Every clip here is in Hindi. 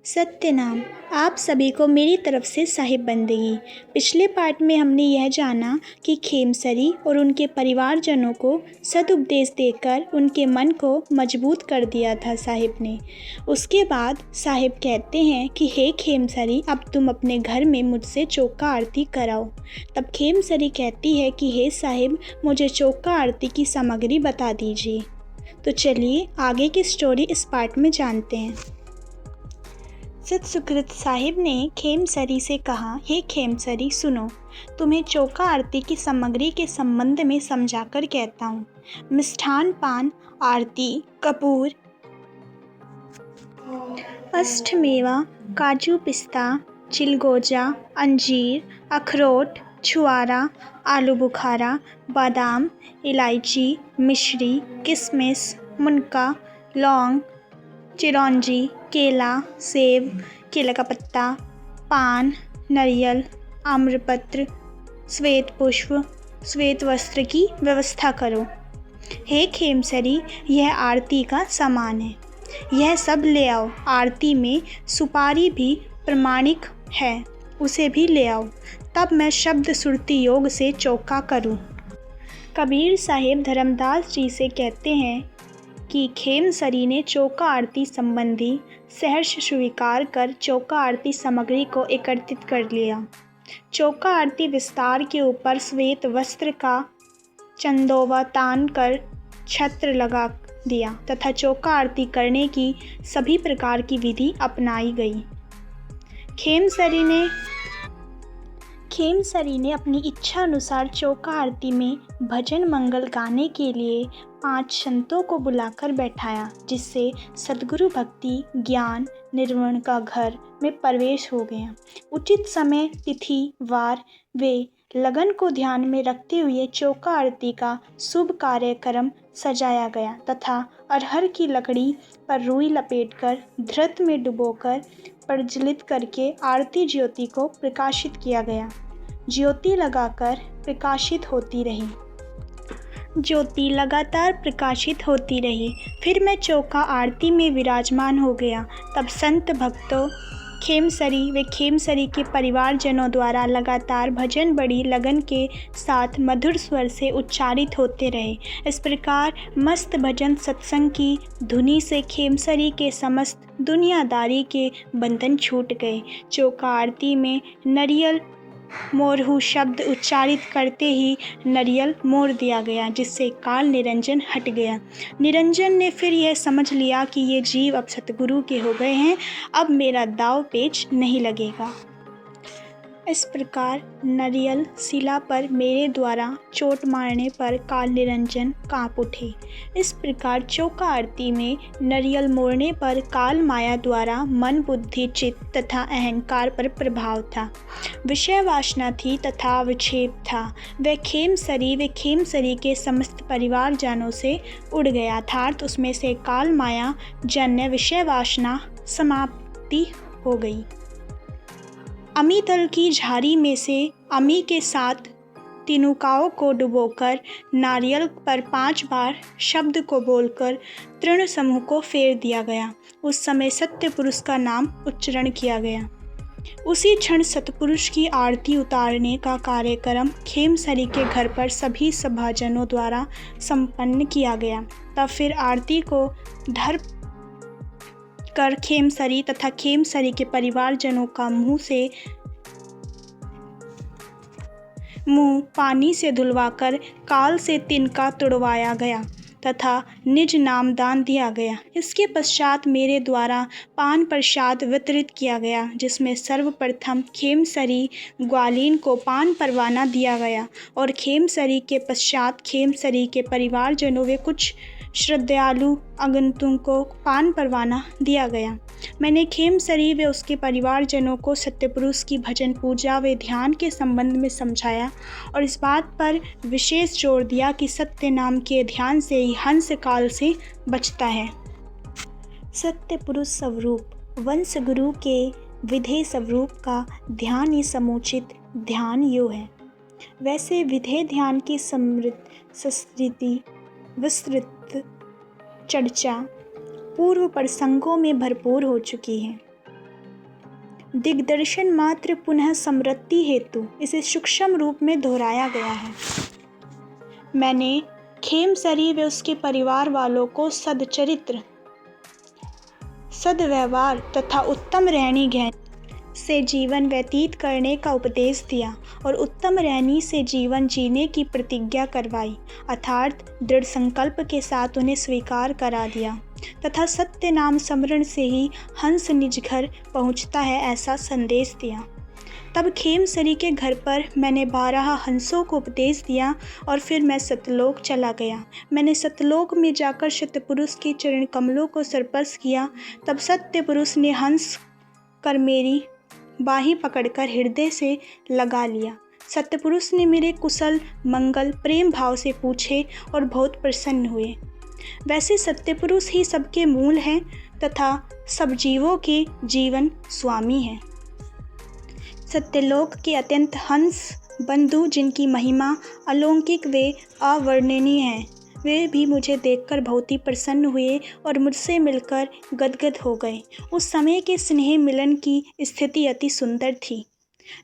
सत्यनाम, आप सभी को मेरी तरफ से साहिब बंदगी। पिछले पार्ट में हमने यह जाना कि खेमसरी और उनके परिवारजनों को सदुपदेश देकर उनके मन को मजबूत कर दिया था साहिब ने। उसके बाद साहिब कहते हैं कि हे खेमसरी, अब तुम अपने घर में मुझसे चौका आरती कराओ। तब खेमसरी कहती है कि हे साहिब, मुझे चौका आरती की सामग्री बता दीजिए। तो चलिए आगे की स्टोरी इस पार्ट में जानते हैं। सतसुकृत साहिब ने खेमसरी से कहा, हे खेमसरी सुनो, तुम्हें चौका आरती की सामग्री के संबंध में समझाकर कहता हूँ। मिष्ठान पान आरती कपूर, अष्टमेवा, काजू पिस्ता, चिलगोजा, अंजीर, अखरोट, छुआरा, आलू बुखारा, बादाम, इलायची, मिश्री, किशमिश, मुनका, लौंग, चिरौंजी, केला, सेब, केला का पत्ता, पान, नारियल, आम्रपत्र, श्वेत पुष्प, श्वेत वस्त्र की व्यवस्था करो। हे खेमसरी, यह आरती का सामान है, यह सब ले आओ। आरती में सुपारी भी प्रमाणिक है, उसे भी ले आओ, तब मैं शब्द सुरती योग से चौका करूं। कबीर साहिब धर्मदास जी से कहते हैं कि खेमसरी ने चौका आरती संबंधी सहर्ष स्वीकार कर चौका आरती सामग्री को एकत्रित कर लिया। चौका आरती विस्तार के ऊपर श्वेत वस्त्र का चंदोवा तान कर छत्र लगा दिया तथा चौका आरती करने की सभी प्रकार की विधि अपनाई गई। खेमसरी ने अपनी इच्छा अनुसार चौका आरती में भजन मंगल गाने के लिए 5 संतों को बुलाकर बैठाया, जिससे सद्गुरु भक्ति ज्ञान निर्वण का घर में प्रवेश हो गया। उचित समय, तिथि, वार वे लगन को ध्यान में रखते हुए चौका आरती का शुभ कार्यक्रम सजाया गया तथा अरहर की लकड़ी पर रुई लपेटकर धृत में डुबोकर प्रज्वलित करके आरती ज्योति को प्रकाशित किया गया। ज्योति लगातार प्रकाशित होती रही। फिर मैं चौका आरती में विराजमान हो गया। तब संत भक्तों खेमसरी व खेमसरी के परिवारजनों द्वारा लगातार भजन बड़ी लगन के साथ मधुर स्वर से उच्चारित होते रहे। इस प्रकार मस्त भजन सत्संग की धुनी से खेमसरी के समस्त दुनियादारी के बंधन छूट गए। चौका आरती में नरियल मोरहू शब्द उच्चारित करते ही नरियल मोड़ दिया गया, जिससे काल निरंजन हट गया। निरंजन ने फिर यह समझ लिया कि ये जीव अब सतगुरु के हो गए हैं, अब मेरा दाव पेच नहीं लगेगा। इस प्रकार नरियल शिला पर मेरे द्वारा चोट मारने पर काल निरंजन काँप उठे। इस प्रकार चौका आरती में नरियल मोड़ने पर काल माया द्वारा मन, बुद्धि, चित्त तथा अहंकार पर प्रभाव था। विषय वासना थी तथा विक्षेप था। वह खेमसरी के समस्त परिवारजनों से उड़ गया, अर्थात उसमें से काल माया जन्य विषय वासना समाप्ति हो गई। अमी तल की झाड़ी में से अमी के साथ तिनुकाओं को डुबोकर नारियल पर 5 बार शब्द को बोलकर तृण समूह को फेर दिया गया। उस समय सत्य पुरुष का नाम उच्चारण किया गया। उसी क्षण सतपुरुष की आरती उतारने का कार्यक्रम खेमसरी के घर पर सभी सभाजनों द्वारा संपन्न किया गया। तब फिर आरती को धर कर खेमसरी तथा खेमसरी के परिवारजनों का मुंह पानी से धुलवाकर काल से तिनका तुड़वाया गया तथा निज नामदान दिया गया। इसके पश्चात मेरे द्वारा पान प्रसाद वितरित किया गया, जिसमें सर्वप्रथम खेमसरी ग्वालीन को पान परवाना दिया गया और खेमसरी के पश्चात खेमसरी के परिवारजनों व कुछ श्रद्धालु आगंतुकों को पान परवाना दिया गया। मैंने खेमसरी व उसके परिवारजनों को सत्यपुरुष की भजन पूजा व ध्यान के संबंध में समझाया और इस बात पर विशेष जोर दिया कि सत्य नाम के ध्यान से ही हंस काल से बचता है। सत्यपुरुष स्वरूप वंश गुरु के विधेय स्वरूप का ध्यान ही समुचित ध्यान यो है। वैसे विधेय ध्यान की विस्तृत चर्चा पूर्व प्रसंगों में भरपूर हो चुकी है। दिग्दर्शन मात्र पुनः स्मृति हेतु इसे सूक्ष्म रूप में दोहराया गया है। मैंने खेमसरी व उसके परिवार वालों को सद्चरित्र, सद्व्यवहार तथा उत्तम रहनी गहनी से जीवन व्यतीत करने का उपदेश दिया और उत्तम रहनी से जीवन जीने की प्रतिज्ञा करवाई, अर्थात दृढ़ संकल्प के साथ उन्हें स्वीकार करा दिया तथा सत्य नाम स्मरण से ही हंस निज घर पहुंचता है ऐसा संदेश दिया। तब खेमसरी के घर पर मैंने 12 हंसों को उपदेश दिया और फिर मैं सतलोक चला गया। मैंने सतलोक में जाकर सत्यपुरुष के चरण कमलों को स्पर्श किया। तब सत्य पुरुष ने हंस कर मेरी बाही पकड़कर हृदय से लगा लिया। सत्यपुरुष ने मेरे कुशल मंगल प्रेम भाव से पूछे और बहुत प्रसन्न हुए। वैसे सत्यपुरुष ही सबके मूल हैं तथा सब जीवों के जीवन स्वामी हैं। सत्यलोक के अत्यंत हंस बंधु जिनकी महिमा अलौकिक व अवर्णनीय है, वे भी मुझे देखकर बहुत ही प्रसन्न हुए और मुझसे मिलकर गदगद हो गए। उस समय के स्नेह मिलन की स्थिति अति सुंदर थी।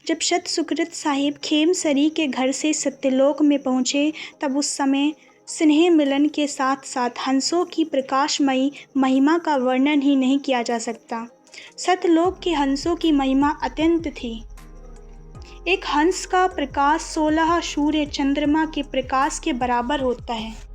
जब सत सुकृत साहिब खेमसरी के घर से सत्यलोक में पहुँचे तब उस समय स्नेह मिलन के साथ साथ हंसों की प्रकाशमयी महिमा का वर्णन ही नहीं किया जा सकता। सतलोक के हंसों की महिमा अत्यंत थी। एक हंस का प्रकाश 16 सूर्य चंद्रमा के प्रकाश के बराबर होता है।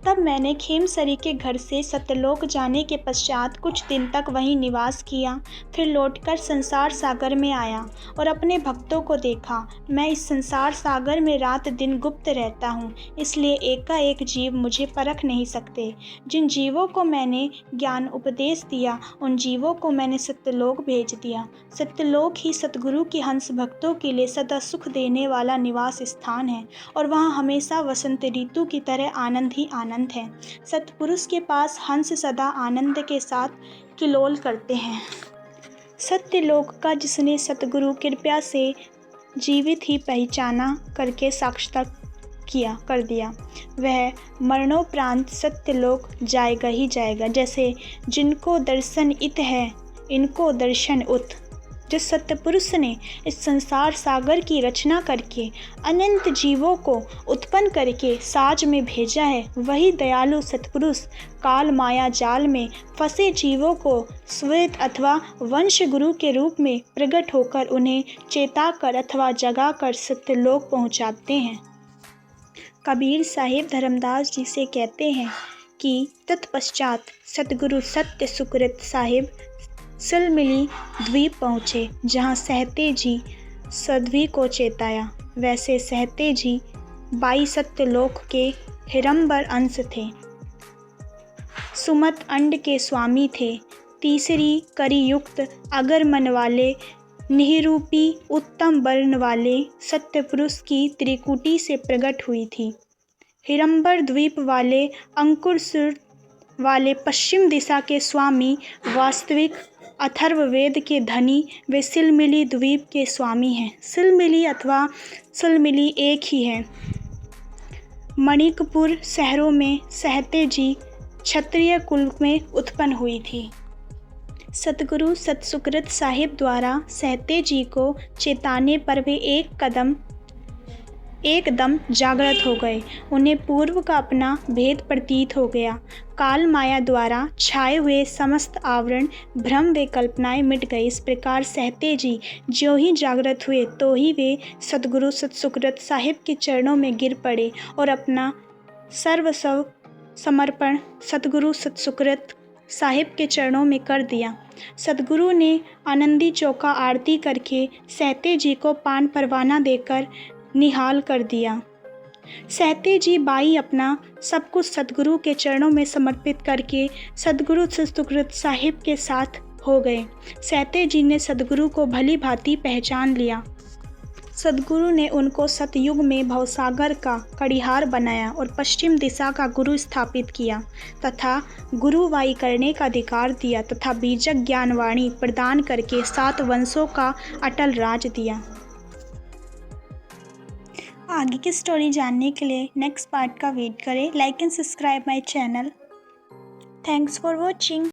तब मैंने खेमसरी के घर से सत्यलोक जाने के पश्चात कुछ दिन तक वहीं निवास किया। फिर लौटकर संसार सागर में आया और अपने भक्तों को देखा। मैं इस संसार सागर में रात दिन गुप्त रहता हूँ, इसलिए एकाएक जीव मुझे परख नहीं सकते। जिन जीवों को मैंने ज्ञान उपदेश दिया उन जीवों को मैंने सत्यलोक भेज दिया। सत्यलोक ही सतगुरु के हंस भक्तों के लिए सदा सुख देने वाला निवास स्थान है और वहाँ हमेशा वसंत ऋतु की तरह आनंद ही आनंद है। सतपुरुष के पास हंस सदा आनंद के साथ किलोल करते हैं। सत्यलोक का जिसने सतगुरु कृपा से जीवित ही पहचाना करके साक्षात कर दिया, वह मरणोपरांत सत्यलोक जाएगा ही जाएगा। जैसे जिनको दर्शन इत है इनको दर्शन उत। जिस सत्यपुरुष ने इस संसार सागर की रचना करके अनंत जीवों को उत्पन्न करके साज में भेजा है, वही दयालु सतपुरुष काल माया जाल में फंसे जीवों को श्वेत अथवा वंश गुरु के रूप में प्रकट होकर उन्हें चेताकर अथवा जगाकर सत्यलोक पहुंचाते हैं। कबीर साहिब धर्मदास जी से कहते हैं कि तत्पश्चात सतगुरु सत्य सुकृत साहिब सिलमिली द्वीप पहुँचे, जहाँ सहते जी सद्वी को चेताया। वैसे सहते जी 22 सत्यलोक के हिरंबर अंश थे, सुमत अंड के स्वामी थे, तीसरी करी युक्त अगर मन वाले, निहरूपी उत्तम वर्ण वाले सत्यपुरुष की त्रिकुटी से प्रकट हुई थी। हिरंबर द्वीप वाले अंकुर सुर वाले पश्चिम दिशा के स्वामी वास्तविक अथर्ववेद के धनी वे सिलमिली द्वीप के स्वामी हैं। सिलमिली अथवा सिलमिली एक ही है। मणिकपुर शहरों में सहते जी क्षत्रिय कुल में उत्पन्न हुई थी। सतगुरु सतसुकृत साहिब द्वारा सहते जी को चेताने पर वे एकदम जागृत हो गए। उन्हें पूर्व का अपना भेद प्रतीत हो गया। काल माया द्वारा छाए हुए समस्त आवरण भ्रम व कल्पनाएं मिट गई। इस प्रकार सहते जी ज्यों ही जागृत हुए तो ही वे सतगुरु सतसुकृत साहिब के चरणों में गिर पड़े और अपना सर्वस्व समर्पण सतगुरु सतसुकृत साहिब के चरणों में कर दिया। सतगुरु ने आनंदी चौका आरती करके सहते जी को पान परवाना देकर निहाल कर दिया। सहते जी बाई अपना सब कुछ सतगुरु के चरणों में समर्पित करके सतगुरु सतसुकृत साहिब के साथ हो गए। सहते जी ने सतगुरु को भली भांति पहचान लिया। सतगुरु ने उनको सतयुग में भवसागर का कड़िहार बनाया और पश्चिम दिशा का गुरु स्थापित किया तथा गुरुवाई करने का अधिकार दिया तथा बीजक ज्ञानवाणी प्रदान करके 7 वंशों का अटल राज दिया। आगे की स्टोरी जानने के लिए नेक्स्ट पार्ट का वेट करें। Like and subscribe my channel. Thanks for watching.